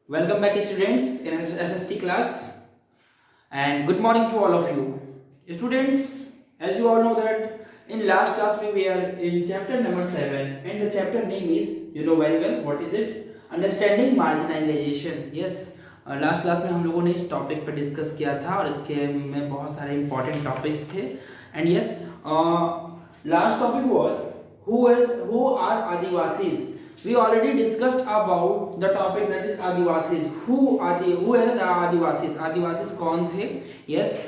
Welcome back, students, in SST class, and good morning to all of you. Students, as you all know that in last class we were in chapter number 7, and the chapter name is, you know very well, what is it? Understanding marginalization. Yes, last class में हम लोगों ने इस topic पर discuss किया था और इसके में बहुत सारे इंपॉर्टेंट टॉपिक्स थे. And yes, last topic was who are Adivasis. We already discussed about the topic that is Adivasis. Who are the Adivasis? Adivasis कौन थे? Yes,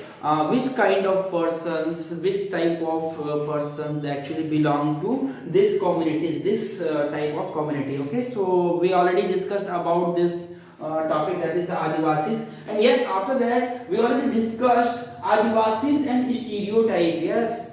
which kind of persons, which type of persons they actually belong to this communities, this type of community. Okay, so we already discussed about this topic, that is the Adivasis. And yes, after that we already discussed Adivasis and stereotype. Yes,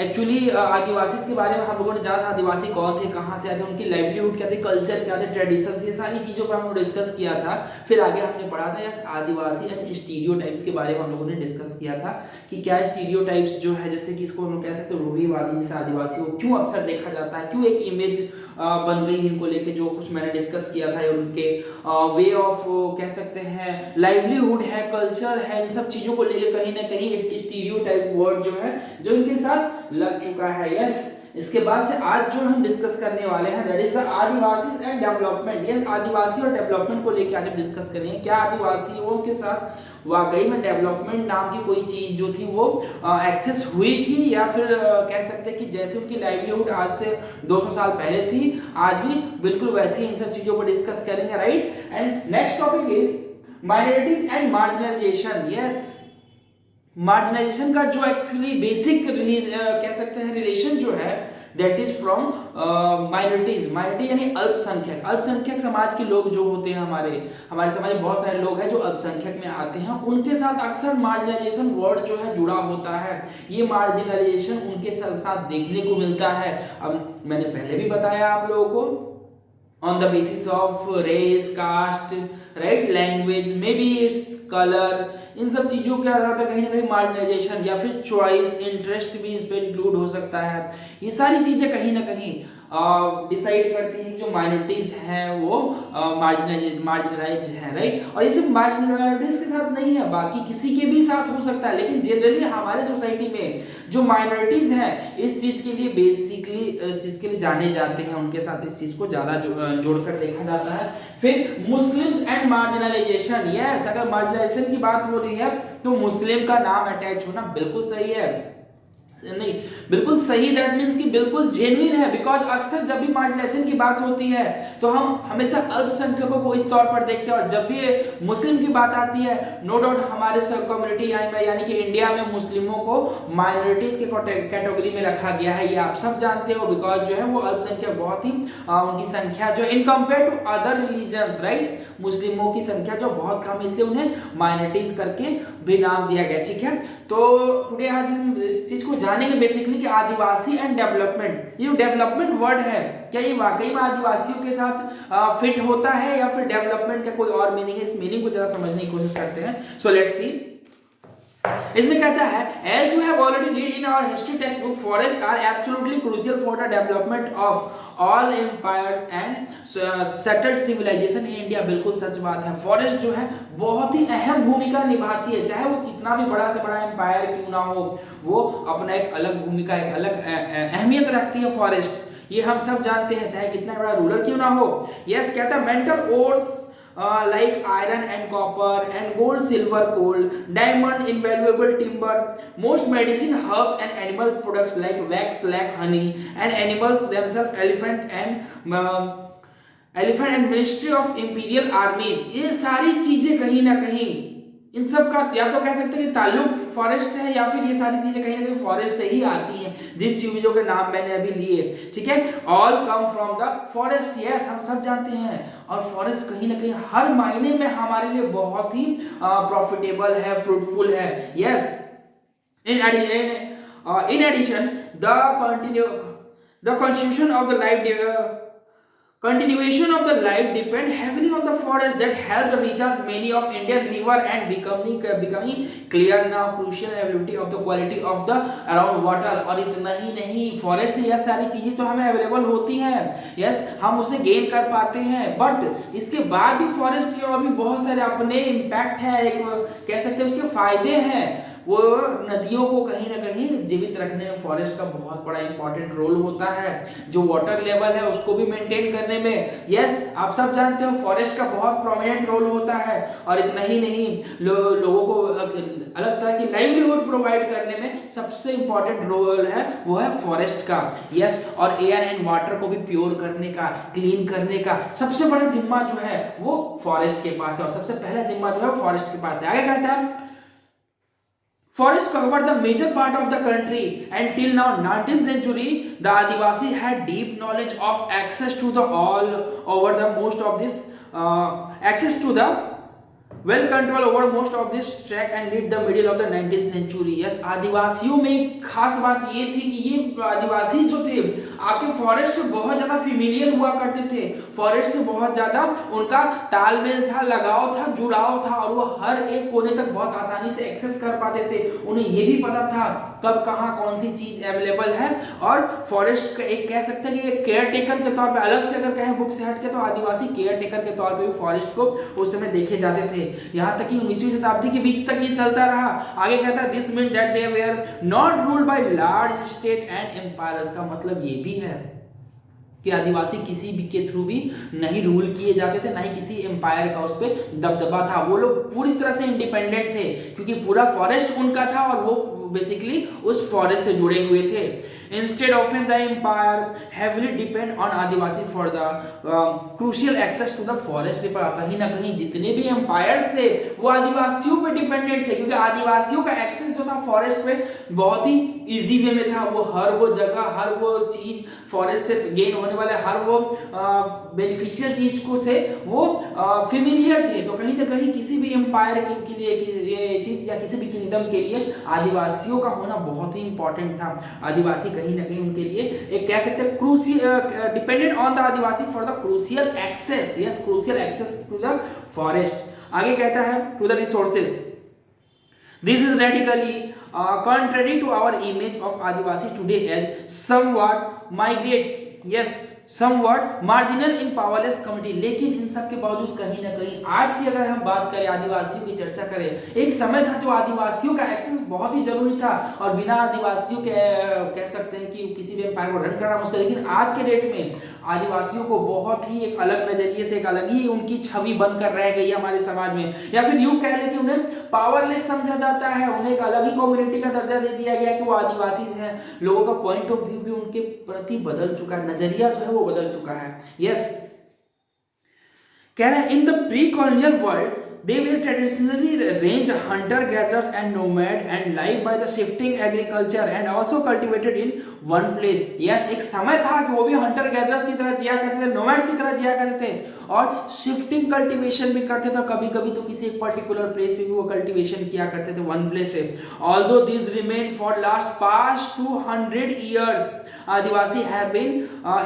actually आदिवासी के बारे में हम लोगों ने जाना था. आदिवासी कौन थे, कहाँ से आए थे, उनकी लाइवलीहुड क्या थे, कल्चर क्या थे, ट्रेडिशंस, ये सारी चीज़ों पर हम लोग डिस्कस किया था. फिर आगे हमने पढ़ा था यार आदिवासी एंड स्टीरियोटाइप्स के बारे में हम लोगों ने डिस्कस किया था कि क्या स्टीरियोटाइप्स जो है, जैसे कि इसको हम लोग कह सकते हैं रूढ़िवादी, जैसे आदिवासी को क्यों अक्सर देखा जाता है, क्यों एक इमेज बन गई इनको लेके, जो कुछ मैंने डिस्कस किया था. उनके वे ऑफ कह सकते हैं लाइवलीहुड है, कल्चर है, इन सब चीज़ों को लेके कहीं ना कहीं एक स्टीरियोटाइप वर्ड जो है जो इनके साथ लग चुका है. यस, इसके बाद से आज जो हम डिस्कस करने वाले हैं that is the Adivasi and development. Yes, आदिवासी और डेवलपमेंट को लेकर आज हम डिस्कस करेंगे. क्या आदिवासियों के साथ वाकई में डेवलपमेंट नाम की कोई चीज जो थी वो एक्सेस हुई थी, या फिर कह सकते हैं कि जैसे उनकी लाइवलीहुड आज से 200 साल पहले थी, आज भी बिल्कुल वैसी इन सब चीजों को डिस्कस करेंगे. Right, and next topic is minorities and marginalisation. Yes, marginalisation का जो एक्चुअली बेसिक रिलीज कह सकते हैं रिलेशन जो है that is from minorities. Minority यानी अल्पसंख्यक. अल्पसंख्यक समाज के लोग जो होते हैं, हमारे समाज में बहुत सारे लोग हैं जो अल्पसंख्यक में आते हैं, उनके साथ अक्सर मार्जिनाइजेशन वर्ड जो है जुड़ा होता है. ये मार्जिनाइजेशन उनके साथ देखने को मिलता है. अब मैंने पहले भी बताया आप लोगों को, on the basis of race, caste, right, language, maybe its color, इन सब चीजों के आधार पर कहीं ना कहीं मार्जिनाइजेशन या फिर चॉइस, इंटरेस्ट भी इस पर इंक्लूड हो सकता है. ये सारी चीजें कहीं ना कहीं डिसाइड करती है कि जो माइनॉरिटीज हैं वो मार्जिनलाइज हैं. राइट, और ये सिर्फ माइनॉरिटीज के साथ नहीं है, बाकी किसी के भी साथ हो सकता है, लेकिन जनरली हमारे सोसाइटी में जो माइनॉरिटीज हैं इस चीज के लिए बेसिकली इस चीज के लिए जाने जाते हैं, उनके साथ इस चीज को ज्यादा जोड़कर देखा जाता है. फिर मुस्लिम्स एंड मार्जिनलाइजेशन. यस, अगर मार्जिनलाइजेशन की बात हो रही है तो मुस्लिम का नाम अटैच होना बिल्कुल सही है. नहीं, बिल्कुल सही, दैट मींस कि बिल्कुल जेन्युइन है. बिकॉज अक्सर जब भी मार्जिनेशन की बात होती है तो हम हमेशा अल्पसंख्यकों को इस तौर पर देखते हैं, और जब भी मुस्लिम की बात आती है नो डाउट हमारे कम्युनिटी यानी कि इंडिया में मुस्लिमों को माइनॉरिटीज के कैटेगरी में रखा गया है. ये आप सब जानते हो, बिकॉज जो है वो अल्पसंख्यक बहुत ही उनकी संख्या जो in compare to other religions, right, मुस्लिमों की संख्या जो बहुत कम है, इसलिए उन्हें माइनॉरिटीज करके भी नाम दिया गया. ठीक है, तो टुडे आज हम इस चीज को जानेंगे बेसिकली कि आदिवासी एंड डेवलपमेंट. ये डेवलपमेंट वर्ड है, क्या ये वाकई में आदिवासियों के साथ फिट होता है या फिर डेवलपमेंट का कोई और मीनिंग है? इस मीनिंग को जरा समझने की कोशिश करते हैं. So let's see. इसमें कहता है as you have already read in our history text book, forest are absolutely crucial for the development of all empires and settled civilisation in India. बिल्कुल सच बात है, फॉरेस्ट जो है बहुत ही अहम भूमिका निभाती है. चाहे वो कितना भी बड़ा से बड़ा एम्पायर क्यों ना हो, वो अपना एक अलग भूमिका, एक अलग अहमियत रखती है फॉरेस्ट. ये हम सब जानते हैं, चाहे कितना बड़ा रूलर क्यों ना हो. यस, कहता है mental ores like iron and copper and gold, silver, coal, diamond, invaluable timber, most medicine, herbs and animal products like wax, like honey, and animals themselves, elephant and ministry of imperial armies. ये सारी चीजें कहीं ना कहीं इन सब का या तो कह सकते हैं कि ताल्लुक फॉरेस्ट है, या फिर ये सारी चीजें कहीं ना कहीं फॉरेस्ट से ही आती हैं, जिन चीजों के नाम मैंने अभी लिए. ठीक है, all come from the forest. Yes, हम सब जानते हैं, और फॉरेस्ट कहीं ना कहीं हर मायने में हमारे लिए बहुत ही प्रॉफिटेबल है, फ्रूटफुल है. Yes, in addition the continue the constitution of the life Continuation of the life depend heavily on the forest that help recharge many of Indian river and becoming clear now crucial availability of the quality of the around water। और इतना ही नहीं, forest से यह सारी चीजें तो हमें अवेलेबल होती हैं, यस हम उसे गेन कर पाते हैं, बट इसके बाद भी फॉरेस्ट के और भी बहुत सारे अपने इम्पैक्ट है, एक कह सकते हैं उसके फायदे हैं। वो नदियों को कहीं ना कहीं जीवित रखने में फॉरेस्ट का बहुत बड़ा इंपॉर्टेंट रोल होता है, जो वाटर लेवल है उसको भी मेंटेन करने में, यस आप सब जानते हो फॉरेस्ट का बहुत प्रोमिनेंट रोल होता है। और इतना ही नहीं, लोगों को अलग तरह की लाइवलीहुड प्रोवाइड करने में सबसे इंपॉर्टेंट रोल है वो है फॉरेस्ट का, यस और एयर एंड वाटर को भी प्योर करने का, क्लीन करने का सबसे बड़ा जिम्मा जो है वो फॉरेस्ट के पास है, और सबसे पहला जिम्मा जो है फॉरेस्ट के पास है। आगे कहता है Forests cover the major part of the country, and till now 19th century the Adivasi had deep knowledge of access to the all over the most of this access to the well control over most of this track and lead the middle of the 19th century। yes आदिवासियों में खास बात ये थी कि ये आदिवासी जो थे आपके फॉरेस्ट से बहुत ज्यादा फेमिलियर हुआ करते थे, फॉरेस्ट से बहुत ज्यादा उनका तालमेल था, लगाव था, जुड़ाव था, और वो हर एक कोने तक बहुत आसानी से एक्सेस कर पाते थे। उन्हें ये भी पता था कब कहाँ कौन सी चीज अवेलेबल है, और फॉरेस्ट का एक कह सकते हैं कि एक केयर टेकर के तौर पे, अलग से अगर कहें बुक से हट के तो आदिवासी केयर टेकर के तौर पे भी फॉरेस्ट को उस समय देखे जाते थे। यहाँ तक कि 19वीं शताब्दी के बीच तक ये चलता रहा। आगे कहता है this mean that they were not ruled by large state and empires. का मतलब ये भी है कि आदिवासी किसी भी के थ्रू भी नहीं रूल किए जाते थे, ना ही किसी एम्पायर का उस पर दबदबा था। वो लोग पूरी तरह से इंडिपेंडेंट थे क्योंकि पूरा फॉरेस्ट उनका था और वो बेसिकली उस फॉरेस्ट से जुड़े हुए थे। Instead, often the empire heavily depend on Adivasi for the crucial access to the forest। कहीं ना कहीं जितने भी एम्पायर्स थे वो आदिवासियों पे डिपेंडेंट थे, क्योंकि आदिवासियों का एक्सेस जो था फॉरेस्ट पे बहुत ही इजी वे में था। वो हर वो जगह, हर वो चीज फॉरेस्ट से गेन होने वाले हर वो बेनिफिशियल चीज को से वो फेमिलियर थे। तो कहीं ना कहीं किसी भी एम्पायर के लिए ये चीज या किसी भी किंगडम के लिए आदिवासियों का होना बहुत ही इंपॉर्टेंट था। आदिवासी कहीं ना कहीं उनके लिए एक कह सकते हैं crucial dependent on the Adivasi for the crucial access, yes crucial access to the forest. आगे कहता है to the resources. This is radically contrary to our image of Adivasi today as somewhat migrate, yes somewhat marginal in powerless community। लेकिन इन सब के बावजूद कहीं ना कहीं आज की अगर हम बात करें, आदिवासियों की चर्चा करें, एक समय था जो आदिवासियों का एक्सेस बहुत ही जरूरी था और बिना आदिवासियों के कह सकते हैं कि किसी भी एम्पायर को रन करना मुश्किल। लेकिन आज के डेट में आदिवासियों को बहुत ही एक अलग नजरिए से, एक अलग ही उनकी छवि बनकर रह गई है हमारे समाज में, या फिर यूं कह लें कि उन्हें पावरलेस समझा जाता है, उन्हें एक अलग ही कम्युनिटी का दर्जा दे दिया गया कि वो आदिवासी हैं। लोगों का पॉइंट ऑफ व्यू भी उनके प्रति बदल चुका है, नजरिया जो है वो बदल चुका है। यस कह रहे हैं in the pre colonial world they were traditionally ranged hunter gatherers and nomad and live by the shifting agriculture and also cultivated in one place। yes एक समय था कि वो भी hunter gatherers की तरह जिया करते थे, nomads की तरह जिया करते थे और shifting cultivation भी करते थे। कभी कभी तो किसी एक पर्टिकुलर प्लेस पे भी वो कल्टीवेशन किया करते थे, वन प्लेस पे। although these remain for last past 200 years Adivasi have been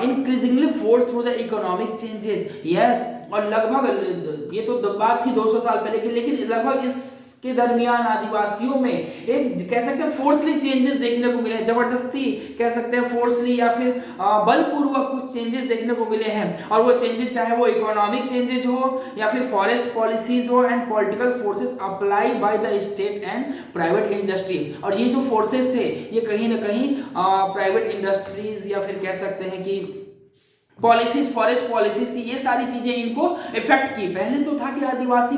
increasingly forced through the economic changes। yes और लगभग ये तो बात थी 200 साल पहले की, लेकिन लगभग इसके दरमियान आदिवासियों में एक कह सकते हैं फोर्सली चेंजेस देखने को मिले, जबरदस्ती कह सकते हैं फोर्सली या फिर बलपूर्वक कुछ चेंजेस देखने को मिले हैं। और वो चेंजेस चाहे वो इकोनॉमिक चेंजेस हो या फिर फॉरेस्ट पॉलिसीज हो and political forces apply by the state and private industry. और ये जो फोर्सेस थे ये कहीं ना कहीं प्राइवेट इंडस्ट्रीज या फिर कह सकते हैं कि पॉलिसीज, फॉरेस्ट पॉलिसीज थी, ये सारी चीजें इनको इफेक्ट की। पहले तो था कि आदिवासी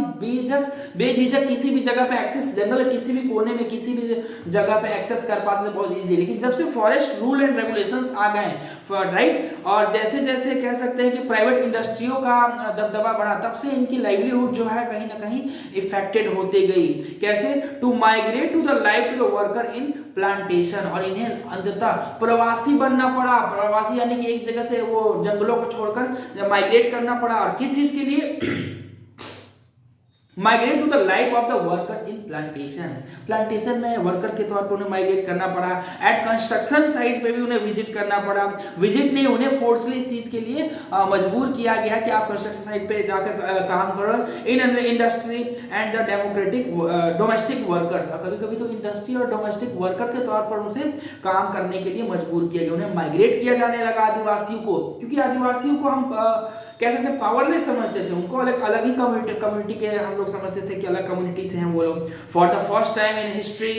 बेझिझक किसी भी जगह पे एक्सेस, जंगल किसी भी कोने में किसी भी जगह पे एक्सेस कर पाते थे बहुत इजीली। लेकिन जब से फॉरेस्ट रूल एंड रेगुलेशंस आ गए, राइट, और जैसे जैसे कह सकते हैं कि प्राइवेट इंडस्ट्रियों का दबदबा बढ़ा, तब से इनकी लाइवलीहुड जो है कहीं ना कहीं इफेक्टेड होते गई। कैसे? To migrate to the life to the worker in plantation. और इन्हें अंततः प्रवासी बनना पड़ा। प्रवासी यानी कि एक जगह से वो जंगलों को छोड़कर माइग्रेट करना पड़ा। और किस चीज के लिए? Migrate to the life of the workers in plantation, plantation में वर्कर के तौर पर उन्हें माइग्रेट करना पड़ा। एट कंस्ट्रक्शन साइट पे भी उन्हें विजिट करना पड़ा। विजिट नहीं, उन्हें फोर्सली इस चीज के लिए मजबूर किया गया कि आप कंस्ट्रक्शन साइट पे जाकर काम करो। In industry and the democratic domestic workers, कभी कभी तो इंडस्ट्री और डोमेस्टिक वर्कर के तौर पर उनसे काम करने के लिए मजबूर किया गया। उन्हें माइग्रेट किया जाने लगा आदिवासियों को, क्योंकि आदिवासियों को हम कह सकते हैं पावरलेस समझते थे। उनको अलग अलग ही कम्युनिटी के हम लोग समझते थे कि अलग कम्युनिटी से हैं वो लोग। For the first time in history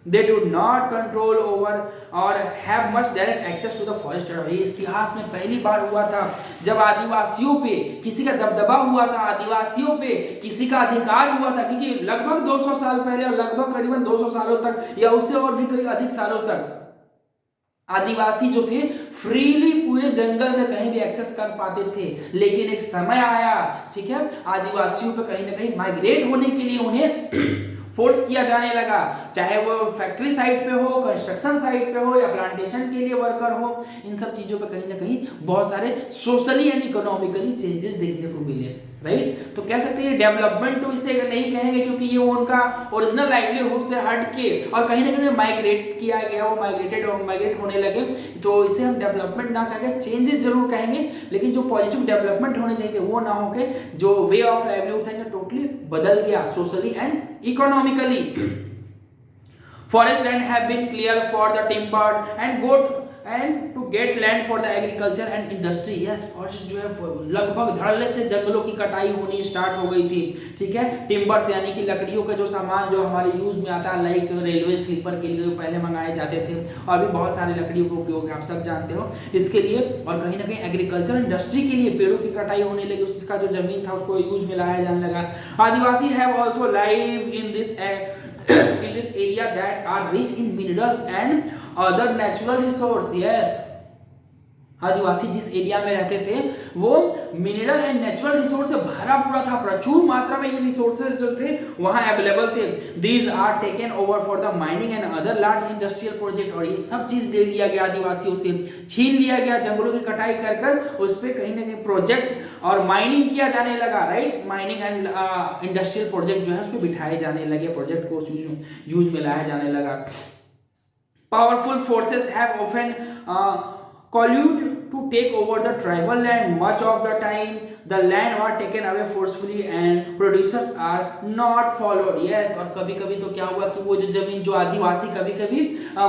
they do not control over और have much direct access to the forest. इतिहास में पहली बार हुआ था जब आदिवासियों पे किसी का दबदबा हुआ था, आदिवासियों पे किसी का अधिकार हुआ था, क्योंकि लगभग 200 साल पहले और लगभग करीबन 200 सालों तक या उससे और भी कई अधिक सालों तक आदिवासी जो थे फ्रीली पूरे जंगल में कहीं भी एक्सेस कर पाते थे। लेकिन एक समय आया, ठीक है, आदिवासियों पे कहीं ना कहीं माइग्रेट होने के लिए उन्हें फोर्स किया जाने लगा, चाहे वो फैक्ट्री साइट पे हो, कंस्ट्रक्शन साइट पे हो या प्लांटेशन के लिए वर्कर हो। इन सब चीजों पे कहीं ना कहीं बहुत सारे सोशली एंड इकोनॉमिकली चेंजेस देखने को मिले, राइट। तो कह सकते हैं डेवलपमेंट तो इसे नहीं कहेंगे, क्योंकि ये उनका ओरिजिनल लाइवलीहुड से हट के और कहीं ना कहीं माइग्रेट किया गया, वो माइग्रेट होने लगे, तो इसे हम डेवलपमेंट ना कहेंगे, चेंजेस जरूर कहेंगे। लेकिन जो पॉजिटिव डेवलपमेंट होने चाहिए वो ना होके जो वे ऑफ लाइवलीहुड था टोटली बदल गया socially and economically. Forest land have been cleared for the timber and to get land for the agriculture and industry. Yes, forest जो है लगभग धड़ल्ले से जंगलों की कटाई होनी स्टार्ट हो गई थी, ठीक है। टिम्बर्स यानी कि लकड़ियों के जो सामान जो हमारे यूज में आता है, लाइक रेलवे स्लीपर के लिए पहले मंगाए जाते थे, और भी बहुत सारे लकड़ियों का उपयोग आप सब जानते हो इसके लिए। और कहीं ना कहीं एग्रीकल्चर इंडस्ट्री के लिए पेड़ों की कटाई होने लगी, उसका जो जमीन था उसको यूज में लाया जाने लगा। Adivasi have also live in this area that are rich in minerals and other natural resources. Yes, आदिवासी जिस एरिया में रहते थे वो मिनरल एंड नेचुरल रिसोर्स से भरा पूरा था, प्रचुर मात्रा में ये रिसोर्सेज जो थे वहां अवेलेबल थे। These are taken over for the mining and other large industrial project. और ये सब चीज ले लिया गया आदिवासियों से, छीन लिया गया, जंगलों की कटाई कर कर उस पर कहीं ना कहीं प्रोजेक्ट और माइनिंग किया जाने लगा, right. Mining and industrial project जो है उस पर बिठाए जाने लगे, प्रोजेक्ट को यूज में लाया जाने लगा। Powerful forces have often collude to take over the tribal land. Much of the time the land were taken away forcefully and producers are not followed. Yes, और कभी कभी तो क्या हुआ कि वो जो जमीन जो आदिवासी कभी कभी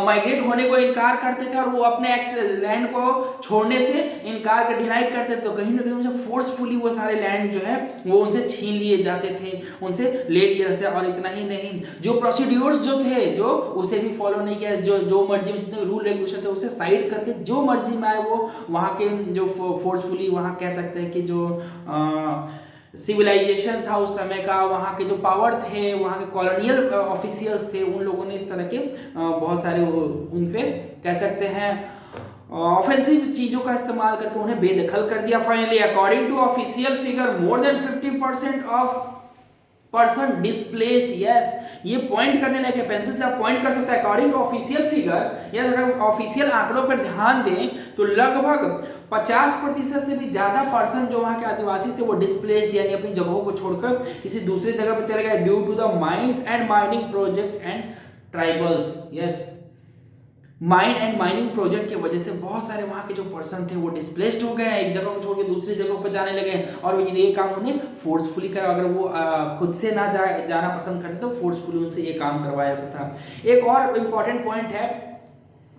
माइग्रेट होने को इनकार करते थे और वो अपने लैंड को छोड़ने से इनकार कर डिनाई करते थे, तो कहीं ना कहीं उनसे फोर्सफुली वो सारे लैंड जो है वो उनसे छीन लिए जाते थे, उनसे ले लिए जाते थे। और इतना ही नहीं, जो प्रोसीड्यूर्स जो थे जो उसे भी फॉलो नहीं किया, जो मर्जी में जितने रूल रेगुलेशन थे उसे साइड करके जो मर्जी में आए वो वहाँ के जो फोर्सफुली वहाँ कह सकते हैं कि जो सिविलाइजेशन था उस समय का, वहाँ के जो पावर थे, वहाँ के कॉलोनियल ऑफिशियल्स थे, उन लोगों ने इस तरह के बहुत सारे उन पे कह सकते हैं ऑफेंसिव चीजों का इस्तेमाल करके उन्हें बेदखल कर दिया। Finally according to official figure more than 50% of person displaced. Yes, ये पॉइंट करने लगे, पेंसिल से आप पॉइंट कर सकते हैं। अकॉर्डिंग टू ऑफिशियल फिगर, या अगर ऑफिशियल आंकड़ों पर ध्यान दें तो लगभग 50% से भी ज्यादा पर्सन जो वहां के आदिवासी थे वो डिस्प्लेस्ड यानी अपनी जगहों को छोड़कर किसी दूसरे जगह पर चले गए due to the mines and mining project and tribals. Yes, mine and mining project की वजह से बहुत सारे वहाँ के जो पर्सन थे वो डिस्प्लेस्ड हो गए, एक जगह को छोड़ के दूसरी जगह पर जाने लगे, और ये काम उन्हें फोर्सफुली करा। अगर वो खुद से ना जाना पसंद करते तो फोर्सफुली उनसे ये काम करवाया जाता था। एक और इम्पॉर्टेंट पॉइंट है,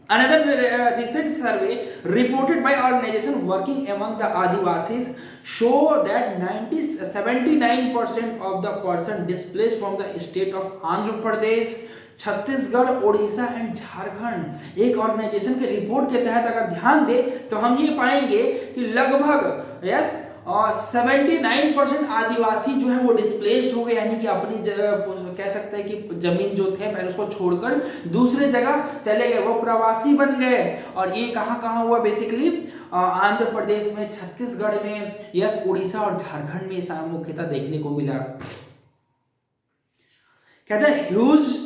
another recent survey reported by organisation working among the Adivasis show that 79% of the person displaced from the state of Andhra Pradesh, Chhattisgarh, Odisha and Jharkhand. एक ऑर्गेनाइजेशन के रिपोर्ट के तहत अगर ध्यान दे तो हम ये पाएंगे कि लगभग 79% आदिवासी जो है वो डिस्प्लेस्ड हो गए, यानी कि अपनी कह सकते हैं कि जमीन जो थे पहले उसको छोड़कर दूसरे जगह चले गए, वो प्रवासी बन गए। और ये कहाँ हुआ बेसिकली आंध्र प्रदेश में, छत्तीसगढ़ में, यस, उड़ीसा और झारखंड में मुख्यतः देखने को मिला। कहते हैं huge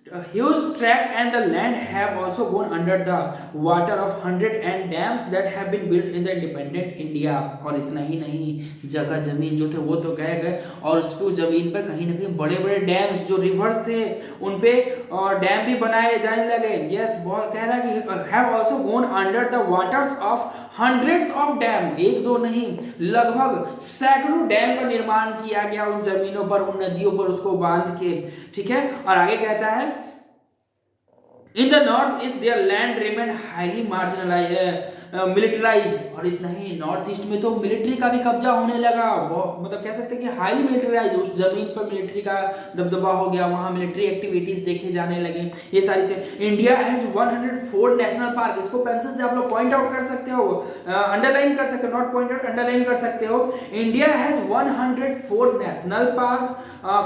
A huge tract and the land have also gone under the water of 100 and dams that have been built in the independent India। और इतना ही नहीं, जगह जमीन जो थे वो तो गए और उस पे जमीन पर कहीं ना कहीं बड़े बड़े डैम्स जो रिवर्स थे उन पे डैम भी बनाए जाने लगे। यस, बहुत कह रहा है कि have also gone under the waters of hundreds of dam, एक दो नहीं लगभग सैकड़ों डैम का निर्माण किया गया उन जमीनों पर, उन नदियों पर उसको बांध के। ठीक है, और आगे कहता है in the north east their land remain highly marginalized militarized. और इतना ही नॉर्थ ईस्ट में तो मिलिट्री का भी कब्जा होने लगा, मतलब कह सकते हैं कि हाईली मिलिटराइज, उस जमीन पर मिलिट्री का दबदबा हो गया, वहां मिलिट्री एक्टिविटीज देखे जाने लगे, ये सारी चीज। इंडिया हैज 104 नेशनल पार्क, इसको पेंसिल से आप लोग पॉइंट आउट कर सकते हो, अंडरलाइन कर सकते हो, नॉट पॉइंट आउट अंडरलाइन कर सकते हो। India has 104 national park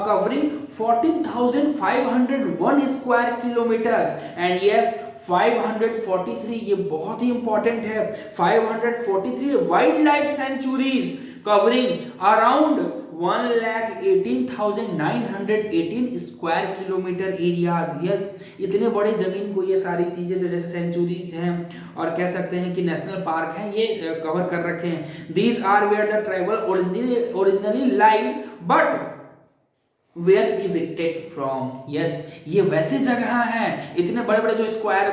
covering 14,501 square kilometre and yes 543, ये बहुत ही इंपॉर्टेंट है, 543 wild life sanctuaries covering around 1,18,918 square kilometre areas. Yes, इतने बड़े जमीन को ये सारी चीजें जो जैसे सेंचुरीज हैं और कह सकते हैं कि नेशनल पार्क हैं, ये कवर कर रखे हैं। These are where the tribal originally live but were evicted from. Yes, ये वैसे जगह हैं, इतने बड़े बड़े जो स्क्वायर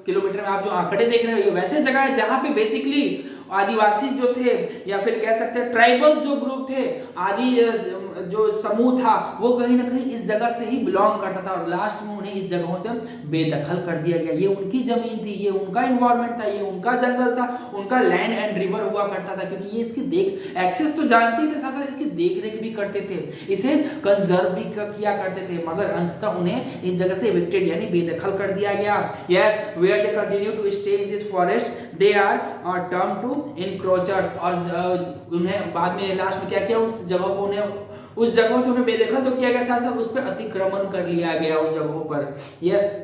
किलोमीटर में आप जो आंकड़े देख रहे हो, ये वैसे जगह है जहां पे बेसिकली आदिवासी जो थे या फिर कह सकते हैं ट्राइबल जो ग्रुप थे, आदि जो समूह था, वो कहीं ना कहीं इस जगह से ही बिलोंग करता था और लास्ट में उन्हें इस जगहों से बेदखल कर दिया गया। ये उनकी जमीन थी, ये उनका इन्वायरमेंट था, ये उनका जंगल था, उनका लैंड एंड रिवर हुआ करता था, क्योंकि ये इसकी देख एक्सेस तो जानते थे, साथ साथ इसकी देख रेख भी करते थे, इसे कंजर्व भी किया करते थे, मगर अंततः उन्हें इस जगह से इविक्टेड यानी बेदखल कर दिया गया। Yes, where they continue to stay in this forest they are term to encroachers. और उन्हें बाद में लास्ट में क्या किया, उस जगह को उस जगहों से उन्हें बेदखल तो किया गया, साथ साथ उस पर अतिक्रमण कर लिया गया उस जगहों पर। यस,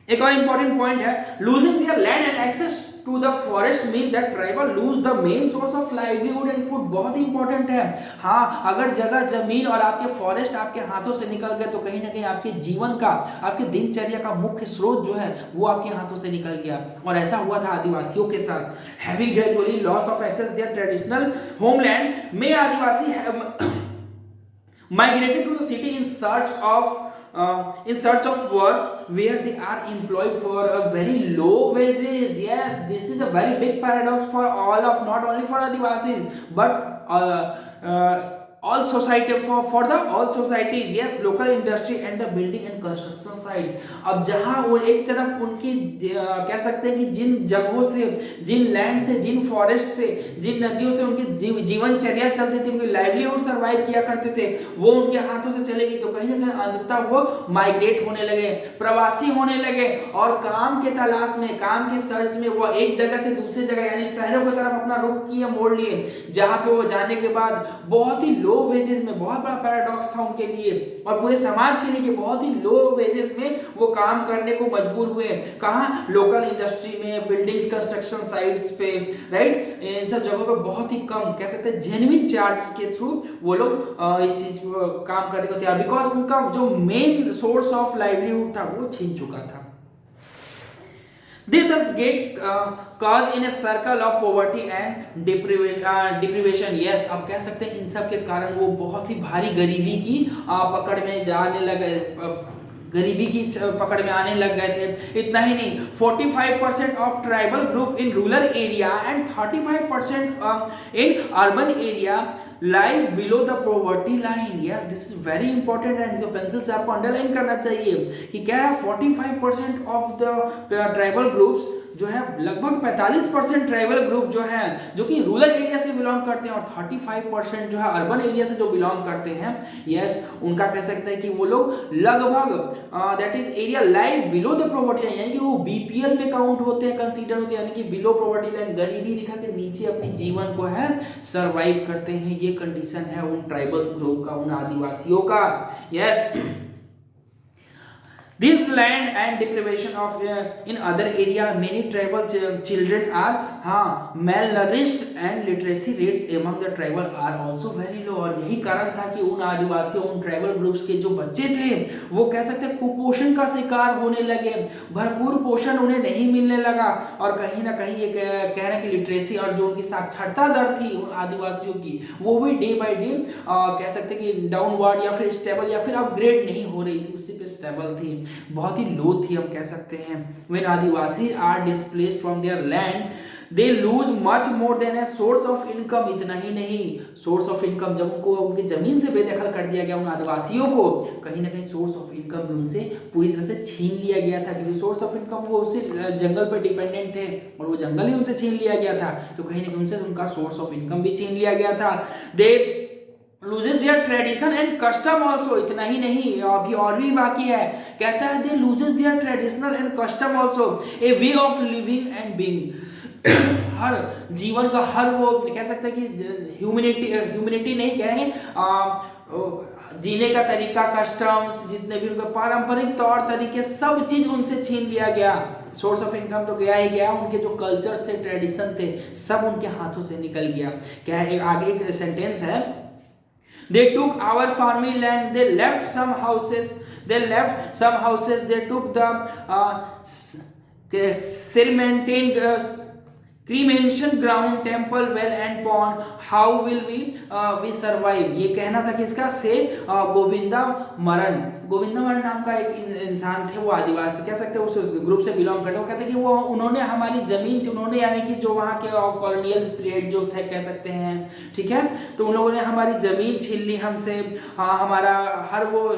एक और इंपॉर्टेंट पॉइंट है, losing their land and access to the forest mean that tribal lose the main source of livelihood and food. बहुत ही इंपॉर्टेंट है। हाँ, अगर जगह जमीन और आपके फॉरेस्ट आपके हाथों से निकल गए तो कहीं ना कहीं आपके जीवन का, आपके दिनचर्या का मुख्य स्रोत जो है वो आपके हाथों से निकल गया। और ऐसा हुआ था आदिवासियों के साथ। Having gradually loss of access their traditional homeland में Adivasi migrated to the city in search of work where they are employed for a very low wages. Yes, this is a very big paradox for all of, not only for Adivasis but all society for the all societies। yes, local industry and the building and construction site। अब जहां वो एक तरफ उनकी कह सकते हैं कि जिन जगहों से, जिन लैंड से, जिन फॉरेस्ट से, जिन नदियों से उनकी जीवनचर्या चलती थी, उनकी लाइवलीहुड सर्वाइव किया करते थे, वो उनके हाथों से चले गई, तो कहीं ना कहीं अंततः वो माइग्रेट होने लगे, प्रवासी होने लगे और काम के तलाश में, काम के सर्च में वो एक जगह से दूसरी जगह यानी शहरों की तरफ अपना रुख किए, मोड़ लिए, जहां पे वो जाने के बाद बहुत ही लो वेजेस में, बहुत बड़ा पैराडॉक्स था उनके लिए और पूरे समाज के लिए कि बहुत ही लो वेजेस में वो काम करने को मजबूर हुए। कहाँ? लोकल इंडस्ट्री में, बिल्डिंग्स कंस्ट्रक्शन साइट्स पे, राइट, इन सब जगहों पे बहुत ही कम, कह सकते हैं जेन्युइन चार्ज के थ्रू वो लोग इस चीज पर काम करने को तैयार, बिकॉज उनका जो मेन सोर्स ऑफ लाइवलीहुड था वो छीन चुका था। They thus get caught in a circle of poverty and deprivation। yes, अब कह सकते हैं इन सब के कारण वो बहुत ही भारी गरीबी की पकड़ में जाने लगे, गरीबी की पकड़ में आने लग गए थे। इतना ही नहीं, 45% of tribal group in rural area and 35% in urban area lie below the poverty line. Yes, this is very important and जो पेंसिल से आपको अंडरलाइन करना चाहिए कि क्या है, 45% ऑफ द ट्राइबल ग्रुप्स जो है, लगभग 45% ट्राइबल ग्रुप जो है जो कि रूरल एरिया से बिलोंग करते हैं और 35% जो है अर्बन एरिया से जो बिलोंग करते हैं। यस, उनका कह सकते हैं कि वो लोग लगभग that is area line below the poverty line, यानी कि वो बीपीएल में काउंट होते हैं, कंसीडर होते हैं, यानी कि बिलो पॉवर्टी लाइन, गरीबी रेखा के नीचे अपने जीवन को है सर्वाइव करते हैं। ये कंडीशन है उन ट्राइबल्स ग्रुप का, उन आदिवासियों का। Yes, This land and deprivation of in other area, many tribal children are malnourished and literacy rates among the tribal are also very low। और यही कारण था कि उन आदिवासियों, उन ट्राइबल ग्रुप्स के जो बच्चे थे वो कह सकते हैं कुपोषण का शिकार होने लगे, भरपूर पोषण उन्हें नहीं मिलने लगा। और कहीं ना कहीं ये कह रहे हैं कि लिटरेसी और जो उनकी साक्षरता दर थी उन आदिवासियों की, वो भी डे बाय डे कह सकते हैं कि डाउनवर्ड या फिर स्टेबल या फिर अपग्रेड नहीं हो रही थी, उसी पे स्टेबल थी, बहुत ही लो थी हम कह सकते हैं। When Adivasi are displaced from their land they lose much more than a source of income. इतना ही नहीं, सोर्स ऑफ इनकम जब उनको उनकी जमीन से बेदखल कर दिया गया उन आदिवासियों को, कहीं ना कहीं सोर्स ऑफ इनकम भी उनसे पूरी तरह से छीन लिया गया था, क्योंकि सोर्स ऑफ इनकम वो उसी जंगल पर डिपेंडेंट थे और वो जंगल ही उनसे छीन लिया गया था, तो कहीं ना कहीं उनसे उनका सोर्स ऑफ इनकम भी छीन लिया गया था। They loses their tradition and custom also. इतना ही नहीं, अभी और भी बाकी है, कहता है they loses their traditional and custom also, a way of living and being. हर जीवन का हर वो कह सकते हैं कि ह्यूमैनिटी नहीं कहेंगे, जीने का तरीका, कस्टम्स, जितने भी उनके पारंपरिक तौर तरीके, सब चीज उनसे छीन लिया गया। सोर्स ऑफ इनकम तो गया ही गया, उनके जो कल्चर्स थे, ट्रेडिशन थे, सब उनके हाथों से निकल गया। क्या है, आगे एक सेंटेंस है, they took our farming land, they left some houses, they took the serpentine cremation ground, temple, well and pond, how will we survive। ये कहना था किसका, से गोविंदा मरण नाम का एक इंसान थे, वो आदिवासी कह सकते हैं, उस ग्रुप से बिलोंग करते हैं। वो कहते हैं कि वो उन्होंने हमारी जमीन, उन्होंने यानी कि जो वहाँ के कॉलोनियल पीरियड जो थे कह सकते हैं, ठीक है, तो उन लोगों ने हमारी जमीन छीन ली हमसे, हमारा हर वो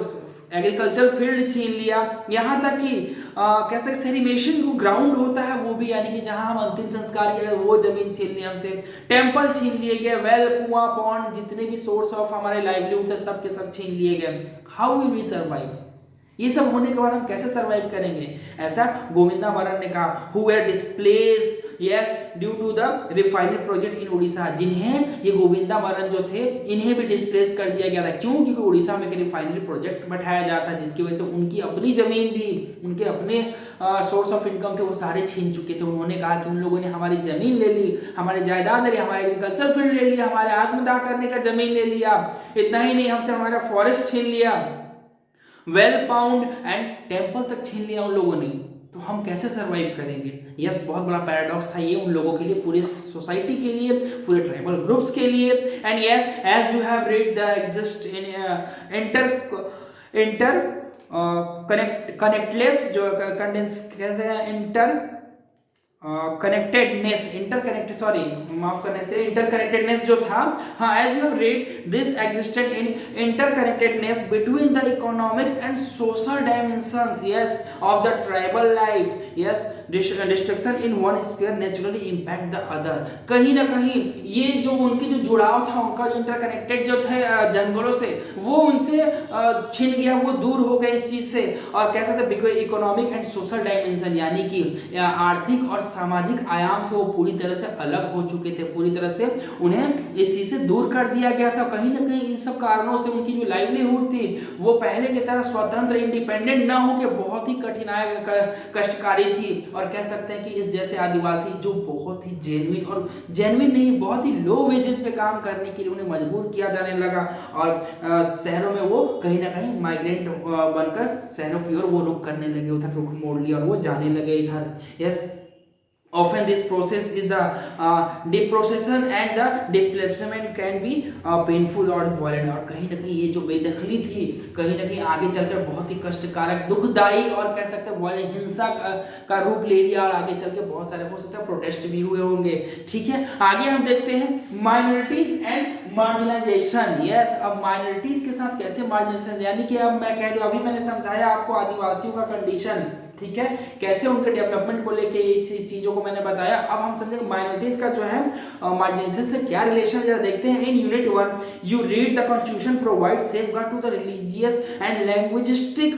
एग्रीकल्चर फील्ड छीन लिया, यहाँ तक कि कहते हैं सेरिमेशन जो ग्राउंड होता है वो भी, यानी कि जहाँ हम अंतिम संस्कार किया वो जमीन छीन ली हमसे, टेम्पल छीन लिए गए, वेल, कुआं, पॉन्ड, जितने भी सोर्स ऑफ हमारे लाइवलीहुड है सब के सब छीन लिए गए। हाउ विल वी सर्वाइव, ये सब होने के बाद हम कैसे सर्वाइव करेंगे, ऐसा गोविंदा मरण ने कहा। Who were displaced yes due to the refinery project in Orissa, जिन्हें ये गोविंदा मरण जो थे इन्हें भी डिस्प्लेस कर दिया गया था। क्यों, क्योंकि उड़ीसा में एक रिफाइनरी प्रोजेक्ट बैठाया जाता है, जिसकी वजह से उनकी अपनी जमीन भी, उनके अपने सोर्स ऑफ इनकम थे वो सारे छीन चुके थे। उन्होंने कहा कि उन लोगों ने हमारी जमीन ले ली, हमारी जायदाद ले ली, हमारे एग्रीकल्चर फील्ड ले लिया, हमारे आत्मदाह करने का जमीन ले लिया, इतना ही नहीं हमसे हमारा फॉरेस्ट छीन लिया, वेल पाउंड एंड टेम्पल तक छीन लिया उन लोगों ने। तो हम कैसे सरवाइव करेंगे। यस, बहुत बड़ा पैराडॉक्स था ये उन लोगों के लिए, पूरे सोसाइटी के लिए, पूरे ट्राइबल ग्रुप्स के लिए। And yes, as you have read the exist in interconnectedness, जो कंडेंस कहते हैं, इंटरकनेक्टेडनेस जो था, हाँ, as you have read this existed in interconnectedness between the economics and social dimensions yes of the tribal life. Yes, destruction in one sphere naturally impact the other. कहीं ना कहीं ये जो उनकी जो जुड़ाव था, उनका इंटरकनेक्टेड जो थे जंगलों से, वो उनसे छिन गया, वो दूर हो गए इस चीज से। और कह सकते इकोनॉमिक एंड सोशल डायमेंशन, यानी कि आर्थिक और सामाजिक आयाम से वो पूरी तरह से अलग हो चुके थे, पूरी तरह से उन्हें इस चीज से दूर कर दिया गया था। कहीं ना कहीं इन सब कारणों से उनकी जो लाइवलीहुड थी वो पहले की तरह स्वतंत्र, इंडिपेंडेंट ना होकर बहुत ही कठिनाई कष्टकारी थी। और कह सकते हैं कि इस जैसे आदिवासी जो बहुत ही जेन्युइन नहीं, बहुत ही लो वेजेस पे काम करने के लिए उन्हें मजबूर किया जाने लगा, और शहरों में वो कहीं ना कहीं माइग्रेंट बनकर शहरों की ओर वो रुख करने लगे, उधर रुख मोड़ लिया और वो जाने लगे इधर। Yes, often this process is the deprocession and the displacement can be painful or violent। और कहीं ना कहीं ये जो बेदखली थी कहीं ना कहीं आगे चलकर बहुत ही कष्टकारक, दुखदाई और कह सकते हैं वायलेंट, हिंसा का रूप ले लिया, और आगे चल के बहुत सारे हो सकता है प्रोटेस्ट भी हुए होंगे। ठीक है, आगे हम देखते हैं माइनॉरिटीज एंड मार्जिनाइजेशन। यस, अब माइनॉरिटीज के साथ कैसे मार्जिनाइजेशन, यानी कि अब मैं कह दूं, अभी मैंने समझाया आपको आदिवासियों का कंडीशन, ठीक है, कैसे उनके डेवलपमेंट को लेके ये चीजों को मैंने बताया। अब हम समझेंगे माइनॉरिटीज का जो है मार्जिनेशन से क्या रिलेशन, जरा देखते हैं। In unit 1 you read the constitution provide safeguard to the religious and linguistic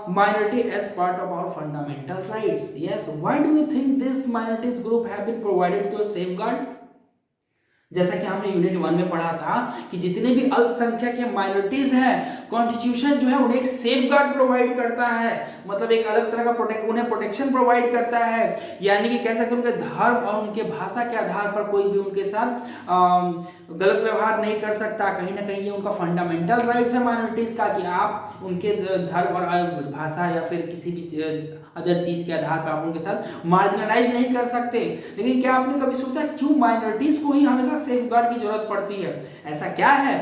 minority as part of our fundamental rights। Yes, why do you think this minorities group have been provided to a safeguard? जैसा कि हमने unit 1 में पढ़ा था कि जितने भी अल्पसंख्यक के माइनॉरिटीज हैं, कॉन्स्टिट्यूशन जो है उन्हें एक सेफ गार्ड प्रोवाइड करता है, मतलब एक अलग तरह का उन्हें प्रोटेक्शन प्रोवाइड करता है। यानी कि कह सकते हैं उनके धर्म और उनके भाषा के आधार पर कोई भी उनके साथ गलत व्यवहार नहीं कर सकता। कहीं ना कहीं ये उनका फंडामेंटल राइट्स है माइनॉरिटीज का, कि आप उनके धर्म और भाषा या फिर किसी भी अदर चीज के आधार पर आप उनके साथ मार्जिनलाइज नहीं कर सकते। लेकिन क्या आपने कभी सोचा क्यों माइनॉरिटीज को ही हमेशा सेफ गार्ड की जरूरत पड़ती है? ऐसा क्या है